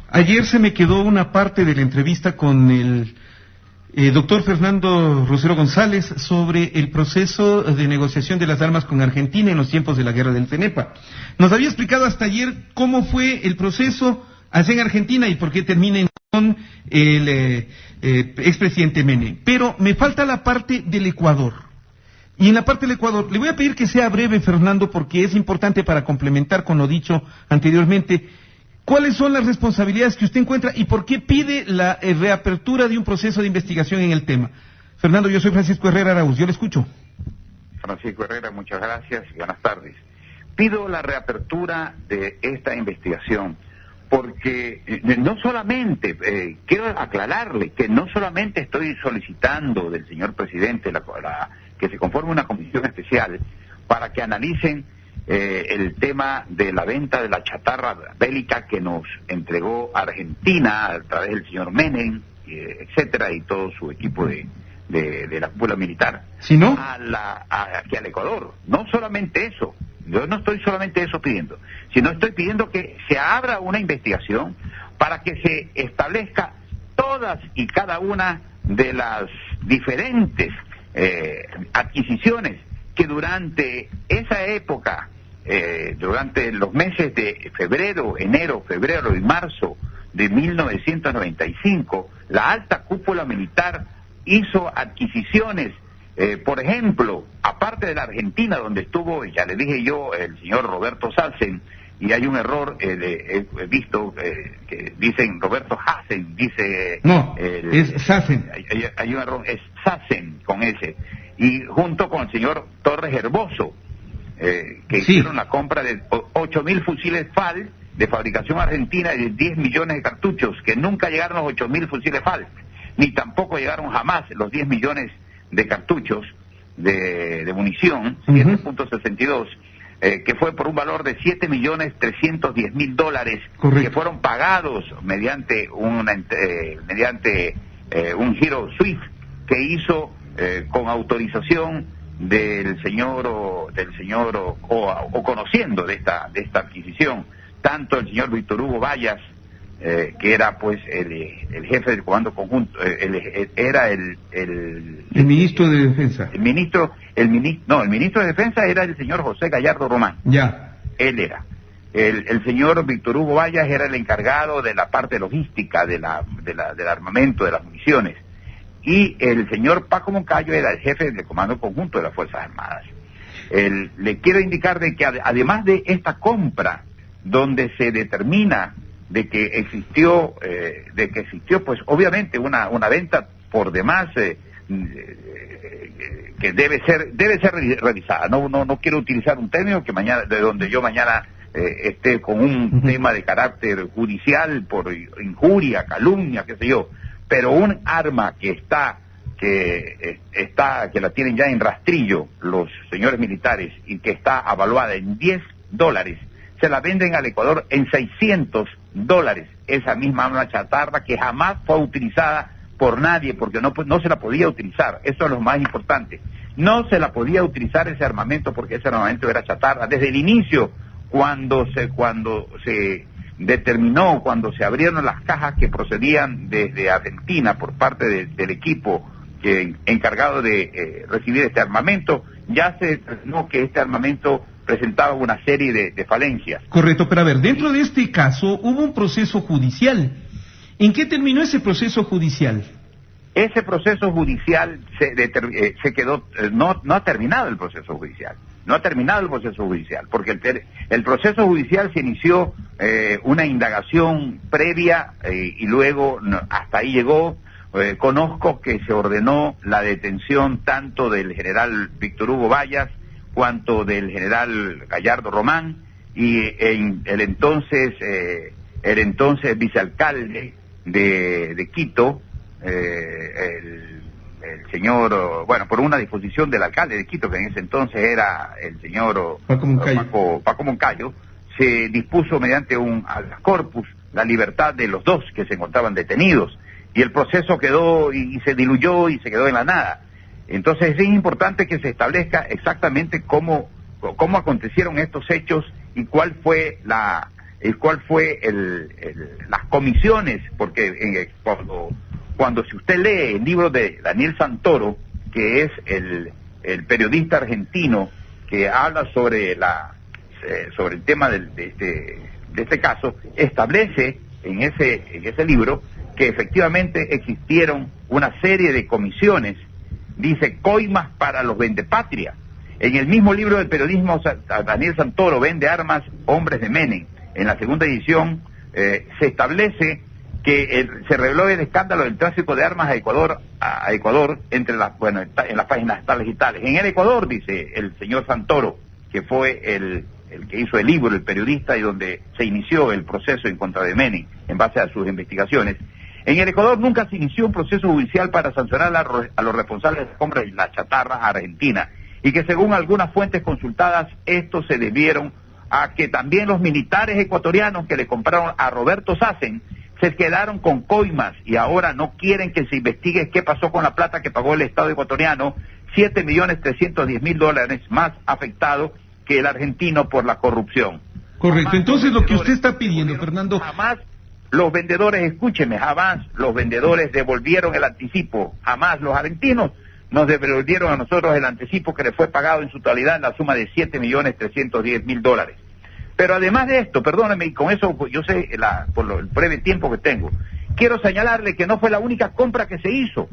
Ayer se me quedó una parte de la entrevista con el doctor Fernando Rosero González sobre el proceso de negociación de las armas con Argentina en los tiempos de la guerra del Cenepa. Nos había explicado hasta ayer cómo fue el proceso allá en Argentina y por qué termina con el expresidente Menem. Pero me falta la parte del Ecuador. Y en la parte del Ecuador, le voy a pedir que sea breve, Fernando, porque es importante para complementar con lo dicho anteriormente. ¿Cuáles son las responsabilidades que usted encuentra y por qué pide la reapertura de un proceso de investigación en el tema? Fernando, yo soy Francisco Herrera Araúz, yo le escucho. Francisco Herrera, muchas gracias y buenas tardes. Pido la reapertura de esta investigación porque no solamente, quiero aclararle que no solamente estoy solicitando del señor presidente que se conforme una comisión especial para que analicen el tema de la venta de la chatarra bélica que nos entregó Argentina a través del señor Menem, etcétera, y todo su equipo de la cúpula militar, ¿sí, no? Aquí al Ecuador. No solamente eso, yo no estoy solamente eso pidiendo, sino estoy pidiendo que se abra una investigación para que se establezca todas y cada una de las diferentes adquisiciones que durante esa época, durante los meses de enero, febrero y marzo de 1995, la alta cúpula militar hizo adquisiciones, por ejemplo, aparte de la Argentina, donde estuvo, ya le dije yo, el señor Roberto Sassen, y hay un error, he visto que dicen Roberto Hassen, dice... No, es Sassen. Hay un error, es Sassen con ese, y junto con el señor Torres Herboso, que hicieron la compra de 8.000 fusiles FAL de fabricación argentina y de 10 millones de cartuchos, que nunca llegaron los 8.000 fusiles FAL, ni tampoco llegaron jamás los 10 millones de cartuchos de munición, 7.62, que fue por un valor de $7.310.000, que fueron pagados mediante un giro SWIFT que hizo con autorización del señor o conociendo de esta adquisición, tanto el señor Víctor Hugo Vallas, que era pues el jefe del comando conjunto, era el ministro de Defensa. El ministro de Defensa era el señor José Gallardo Román. Ya. Él era. El señor Víctor Hugo Vallas era el encargado de la parte logística del armamento, de las municiones. Y el señor Paco Moncayo era el jefe del comando conjunto de las Fuerzas Armadas. Le quiero indicar de que además de esta compra, donde se determina de que existió pues obviamente una venta por demás que debe ser revisada. No quiero utilizar un término que donde yo mañana esté con un tema de carácter judicial por injuria, calumnia, qué sé yo, pero un arma que la tienen ya en rastrillo los señores militares y que está avaluada en $10, se la venden al Ecuador en $600, esa misma arma chatarra que jamás fue utilizada por nadie, porque no se la podía utilizar. Eso es lo más importante. No se la podía utilizar ese armamento porque ese armamento era chatarra. Desde el inicio, cuando se determinó, cuando se abrieron las cajas que procedían desde Argentina por parte del equipo encargado de recibir este armamento, ya se determinó que este armamento presentaba una serie de falencias. Correcto, pero a ver, dentro de este caso hubo un proceso judicial. ¿En qué terminó ese proceso judicial? Ese proceso judicial se quedó, no ha terminado el proceso judicial. No ha terminado el proceso judicial, porque el proceso judicial se inició una indagación previa y luego hasta ahí llegó. Conozco que se ordenó la detención tanto del general Víctor Hugo Vallas cuanto del general Gallardo Román y el entonces vicealcalde de Quito, el señor, por una disposición del alcalde de Quito, que en ese entonces era el señor Paco Moncayo, se dispuso mediante un habeas corpus la libertad de los dos que se encontraban detenidos, y el proceso quedó y se diluyó y se quedó en la nada. Entonces es importante que se establezca exactamente cómo acontecieron estos hechos y cuál fue las comisiones, porque cuando si usted lee el libro de Daniel Santoro, que es el periodista argentino que habla sobre el tema de este caso, establece en ese libro que efectivamente existieron una serie de comisiones, dice coimas para los vendepatria. En el mismo libro del periodismo, Daniel Santoro, Vende Armas, Hombres de Menem, en la segunda edición, se establece que se reveló el escándalo del tráfico de armas a Ecuador en las páginas tales y tales. En el Ecuador, dice el señor Santoro, que fue el que hizo el libro, el periodista, y donde se inició el proceso en contra de Menem, en base a sus investigaciones. En el Ecuador nunca se inició un proceso judicial para sancionar a los responsables de la compra de la chatarra a Argentina, y que según algunas fuentes consultadas, estos se debieron a que también los militares ecuatorianos que le compraron a Roberto Sassen se quedaron con coimas y ahora no quieren que se investigue qué pasó con la plata que pagó el Estado ecuatoriano, 7.310.000 más afectado que el argentino por la corrupción. Correcto, entonces lo que usted está pidiendo, Fernando... Jamás los vendedores, escúcheme, jamás los vendedores devolvieron el anticipo, jamás los argentinos nos devolvieron a nosotros el anticipo que le fue pagado en su totalidad en la suma de 7.310.000. Pero además de esto, perdóneme, y con eso yo sé, por el breve tiempo que tengo, quiero señalarle que no fue la única compra que se hizo.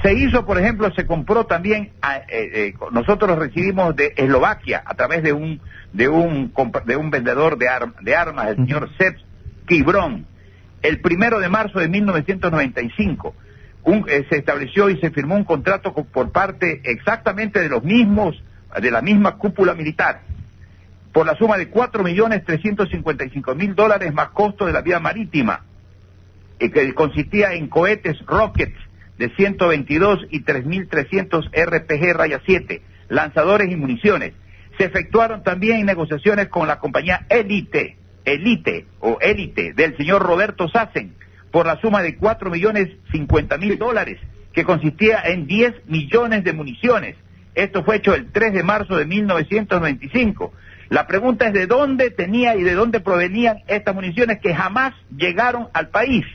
Se hizo, por ejemplo, se compró también, nosotros recibimos de Eslovaquia, a través de un vendedor de armas, el señor Sepp Kibron, el 1 de marzo de 1995. Se estableció y se firmó un contrato por parte exactamente de la misma cúpula militar, por la suma de $4.355.000 más costo de la vía marítima, que consistía en cohetes Rockets de 122 y 3.300 RPG-7, lanzadores y municiones. Se efectuaron también negociaciones con la compañía Elite del señor Roberto Sassen, por la suma de $4.050.000, que consistía en 10 millones de municiones. Esto fue hecho el 3 de marzo de 1995. La pregunta es de dónde tenía y de dónde provenían estas municiones que jamás llegaron al país.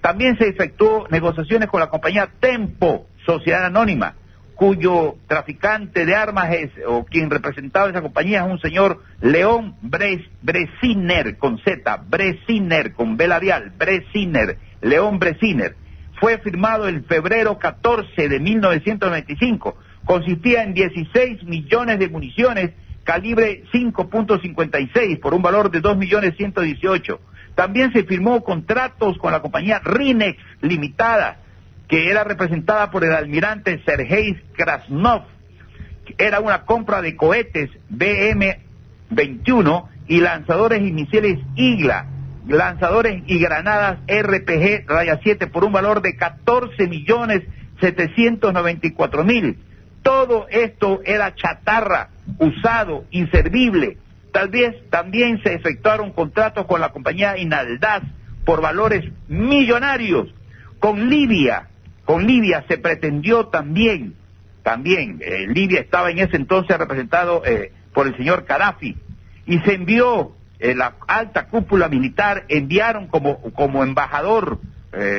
También se efectuó negociaciones con la compañía Tempo, sociedad anónima, cuyo traficante de armas o quien representaba esa compañía es un señor León Bresiner, con Z, Bresiner, con B labial, Bresiner, León Bresiner. Fue firmado el febrero 14 de 1995. Consistía en 16 millones de municiones calibre 5.56 por un valor de 2.118.000. También se firmó contratos con la compañía Rinex Limitada, que era representada por el almirante Sergei Krasnov. Era una compra de cohetes BM-21 y lanzadores y misiles IGLA, lanzadores y granadas RPG-7 por un valor de 14.794.000. Todo esto era chatarra, usado, inservible. Tal vez también se efectuaron contratos con la compañía Inaldaz por valores millonarios. Con Libia se pretendió también, Libia estaba en ese entonces representado por el señor Gaddafi, y se envió, la alta cúpula militar enviaron como embajador,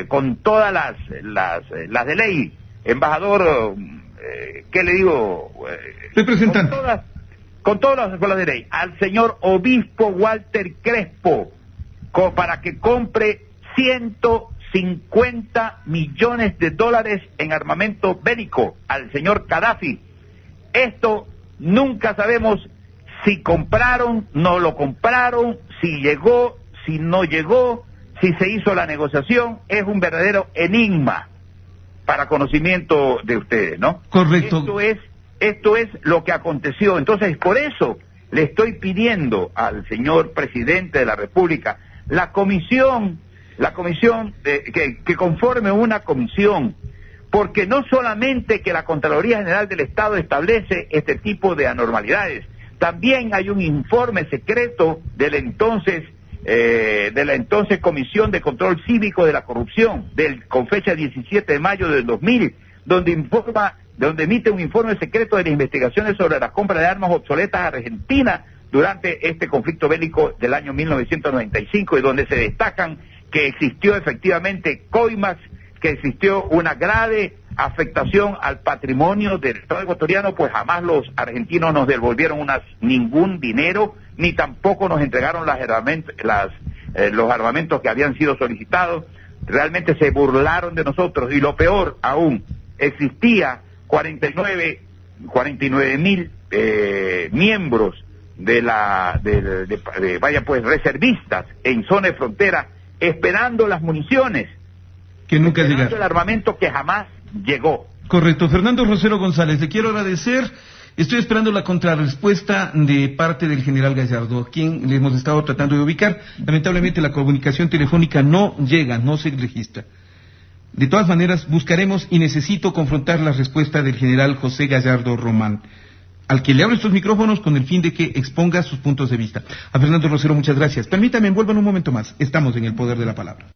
con todas las de ley, embajador, ¿qué le digo? Representante. Con todas las de ley, al señor obispo Walter Crespo, para que compre $150 millones en armamento bélico al señor Gaddafi. Esto nunca sabemos si compraron, no lo compraron, si llegó, si no llegó, si se hizo la negociación. Es un verdadero enigma para conocimiento de ustedes, ¿no? Correcto. Esto es lo que aconteció. Entonces, por eso le estoy pidiendo al señor presidente de la República la comisión que conforme una comisión, porque no solamente que la Contraloría General del Estado establece este tipo de anormalidades, también hay un informe secreto de la entonces Comisión de Control Cívico de la Corrupción, con fecha 17 de mayo del 2000, donde emite un informe secreto de las investigaciones sobre la compra de armas obsoletas a Argentina durante este conflicto bélico del año 1995, y donde se destacan que existió efectivamente coimas, que existió una grave afectación al patrimonio del Estado ecuatoriano, pues jamás los argentinos nos devolvieron ningún dinero, ni tampoco nos entregaron los armamentos que habían sido solicitados. Realmente se burlaron de nosotros, y lo peor aún, existía 49.000 miembros reservistas en zona de frontera, esperando las municiones, que nunca llegaron, el armamento que jamás llegó. Correcto. Fernando Rosero González, le quiero agradecer. Estoy esperando la contrarrespuesta de parte del general Gallardo, a quien le hemos estado tratando de ubicar. Lamentablemente la comunicación telefónica no llega, no se registra. De todas maneras, buscaremos, y necesito confrontar la respuesta del general José Gallardo Román, al que le abro estos micrófonos con el fin de que exponga sus puntos de vista. A Fernando Rosero, muchas gracias. Permítame, envuelvan un momento más. Estamos en el poder de la palabra.